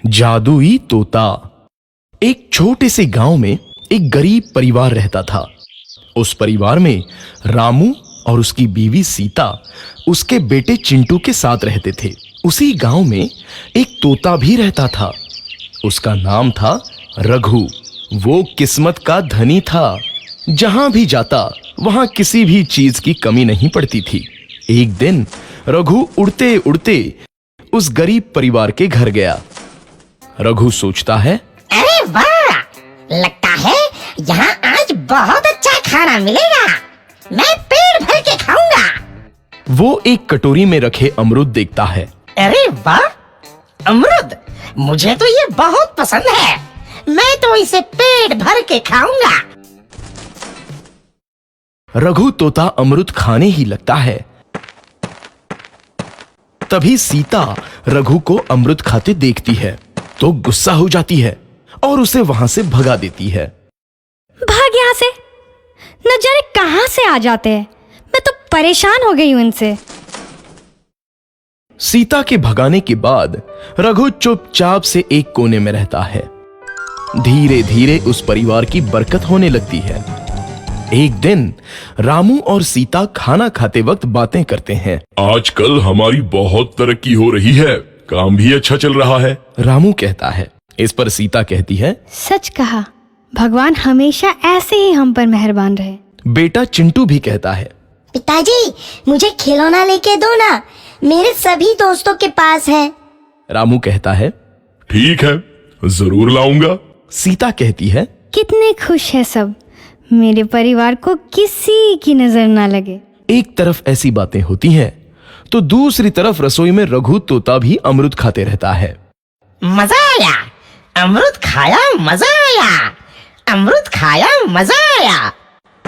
जादुई तोता। एक छोटे से गांव में एक गरीब परिवार रहता था। उस परिवार में रामू और उसकी बीवी सीता उसके बेटे चिंटू के साथ रहते थे। उसी गांव में एक तोता भी रहता था। उसका नाम था रघु। वो किस्मत का धनी था। जहां भी जाता वहां किसी भी चीज की कमी नहीं पड़ती थी। एक दिन रघु उड़ते उड़ते उस गरीब परिवार के घर गया। रघु सोचता है, अरे वाह, लगता है यहाँ आज बहुत अच्छा खाना मिलेगा। मैं पेट भर के खाऊंगा। वो एक कटोरी में रखे अमरूद देखता है। अरे वाह, अमरूद, मुझे तो ये बहुत पसंद है। मैं तो इसे पेट भर के खाऊंगा। रघु तोता अमरूद खाने ही लगता है। तभी सीता रघु को अमरूद खाते देखती है तो गुस्सा हो जाती है और उसे वहां से भगा देती है। भाग यहाँ से, न जाने कहां से आ जाते हैं। मैं तो परेशान हो गई हूं इनसे। सीता के भगाने के बाद रघु चुपचाप से एक कोने में रहता है। धीरे धीरे उस परिवार की बरकत होने लगती है। एक दिन रामू और सीता खाना खाते वक्त बातें करते हैं। आजकल हमारी बहुत तरक्की हो रही है, काम भी अच्छा चल रहा है। रामू कहता है। इस पर सीता कहती है, सच कहा, भगवान हमेशा ऐसे ही हम पर मेहरबान रहे। बेटा चिंटू भी कहता है, पिताजी, मुझे खिलौना लेके दो ना, मेरे सभी दोस्तों के पास है। रामू कहता है, ठीक है, जरूर लाऊंगा। सीता कहती है, कितने खुश है सब, मेरे परिवार को किसी की नजर ना लगे। एक तरफ ऐसी बातें होती हैं तो दूसरी तरफ रसोई में रघु तोता भी अमरूद खाते रहता है। मजा आया, अमरूद खाया, मजा आया, अमरूद खाया, मजा आया।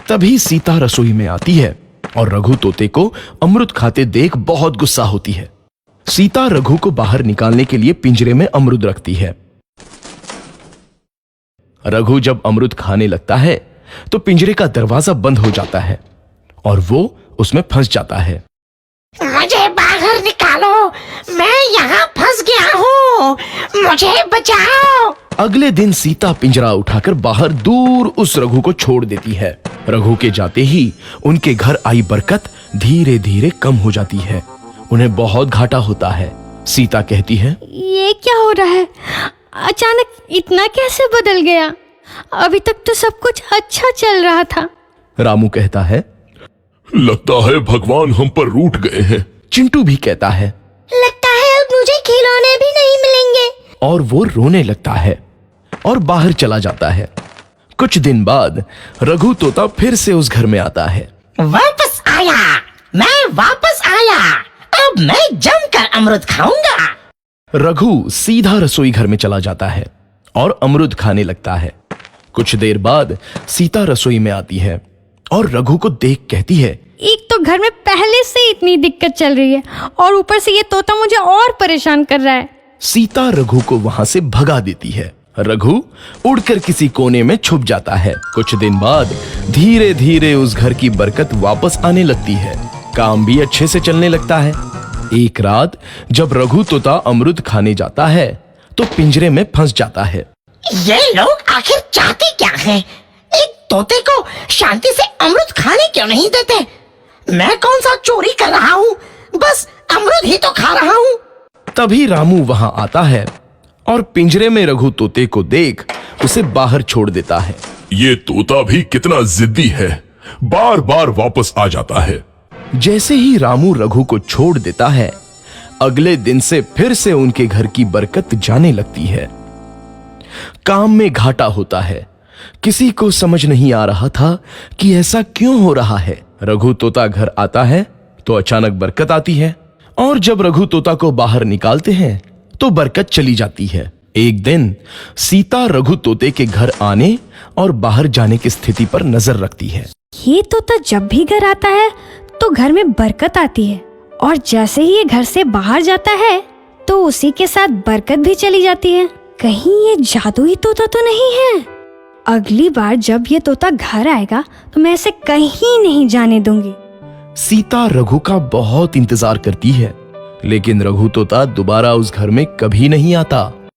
तभी सीता रसोई में आती है और रघु तोते को अमरूद खाते देख बहुत गुस्सा होती है। सीता रघु को बाहर निकालने के लिए पिंजरे में अमरूद रखती है। रघु जब अमरूद खाने लगता है तो पिंजरे का दरवाजा बंद हो जाता है और वो उसमें फंस जाता है। मुझे बाहर निकालो, मैं यहाँ फंस गया हूँ, मुझे बचाओ। अगले दिन सीता पिंजरा उठाकर बाहर दूर उस रघु को छोड़ देती है। रघु के जाते ही उनके घर आई बरकत धीरे धीरे कम हो जाती है। उन्हें बहुत घाटा होता है। सीता कहती है, ये क्या हो रहा है, अचानक इतना कैसे बदल गया? अभी तक तो सब कुछ अच्छा चल रहा था। रामू कहता है, लगता है भगवान हम पर रूठ गए हैं। चिंटू भी कहता है, लगता है अब मुझे खिलौने भी नहीं मिलेंगे। और वो रोने लगता है और बाहर चला जाता है। कुछ दिन बाद रघु तोता फिर से उस घर में आता है। वापस आया, मैं वापस आया, अब मैं जमकर अमरूद खाऊंगा। रघु सीधा रसोई घर में चला जाता है और अमरूद खाने लगता है। कुछ देर बाद सीता रसोई में आती है और रघु को देख कहती है, एक तो घर में पहले से इतनी दिक्कत चल रही है और ऊपर से ये तोता मुझे और परेशान कर रहा है। सीता रघु को वहां से भगा देती है। रघु उड़कर किसी कोने में छुप जाता है। कुछ दिन बाद धीरे धीरे उस घर की बरकत वापस आने लगती है। काम भी अच्छे से चलने लगता है। एक रात जब रघु तोता अमरूद खाने जाता है तो पिंजरे में फंस जाता है। ये लोग आखिर चाहते क्या हैं? एक तोते को शांति से अमरूद खाने क्यों नहीं देते? मैं कौन सा चोरी कर रहा हूँ? बस अमरूद ही तो खा रहा हूँ। तभी रामू वहां आता है और पिंजरे में रघु तोते को देख उसे बाहर छोड़ देता है। ये तोता भी कितना जिद्दी है, बार बार वापस आ जाता है। जैसे ही रामू रघु को छोड़ देता है, अगले दिन से फिर से उनके घर की बरकत जाने लगती है। काम में घाटा होता है। किसी को समझ नहीं आ रहा था कि ऐसा क्यों हो रहा है। रघु तोता घर आता है तो अचानक बरकत आती है और जब रघु तोता को बाहर निकालते हैं तो बरकत चली जाती है। एक दिन सीता रघु तोते के घर आने और बाहर जाने की स्थिति पर नजर रखती है। ये तोता जब भी घर आता है तो घर में बरकत आती है और जैसे ही ये घर से बाहर जाता है तो उसी के साथ बरकत भी चली जाती है। कहीं ये जादुई तोता तो नहीं है? अगली बार जब ये तोता घर आएगा तो मैं इसे कहीं नहीं जाने दूंगी। सीता रघु का बहुत इंतजार करती है, लेकिन रघु तोता दोबारा उस घर में कभी नहीं आता।